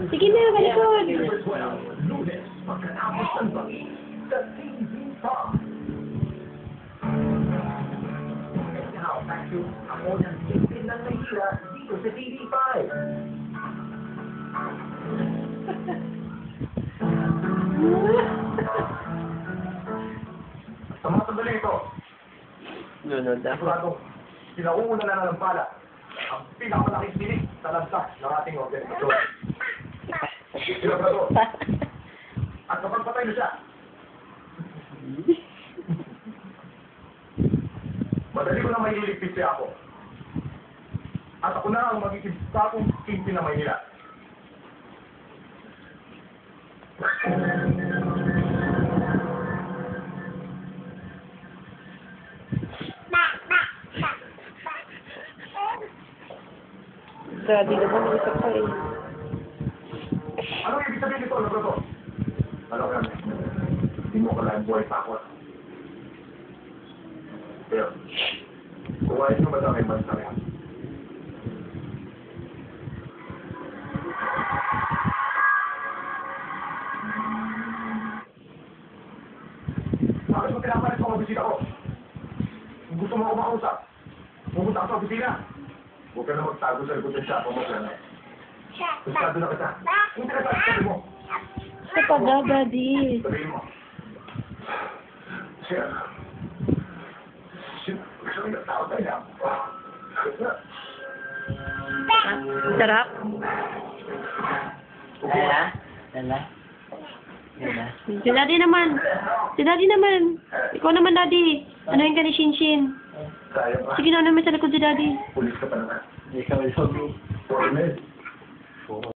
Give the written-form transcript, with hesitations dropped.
Sige na, kalikod. Lunes, pagkatapos ng bangin, sa TV Farm. And now, back to ako ng Kingpin ng Maynila dito sa TV5. Sa mga sandali ito, Lunod ako. siguradong pinauuna na ng bala ang pinakamalaking sinig sa lansa ng ating organisasyon. Siguradong. At kapag patay na siya, madali ko na may iligpit siya ako. At ako na ang magiging bagong Kingpin na Maynila. Grabe naman, isa pa eh. Ano ibig sabihin nito, Labrador? Ano ka namin? Hindi mo ka lang buhay pa ako. Pero, kung ayos mo ba sa akin bansa rin? Bakit mo pinapalit sa opisina ko? Kung gusto mo ako makausap, pumunta ka sa opisina. Huwag ka na magtago sa likod ng siya, pumunta na. Gusto na kita. Hindi na sabi mo. Isa pa daw, Daddy. Sabihin mo. Siya. Gusto niya tao tayo na. Sarap. Dala? Dala? Dala? Si Daddy naman. Si Daddy naman. Ikaw naman, Daddy. Anuhin ka ni Shinshin. Kaya pa. Sige na naman sa likod si Daddy. Pulis ka pa naman. Ikaw, Lobi. Formal.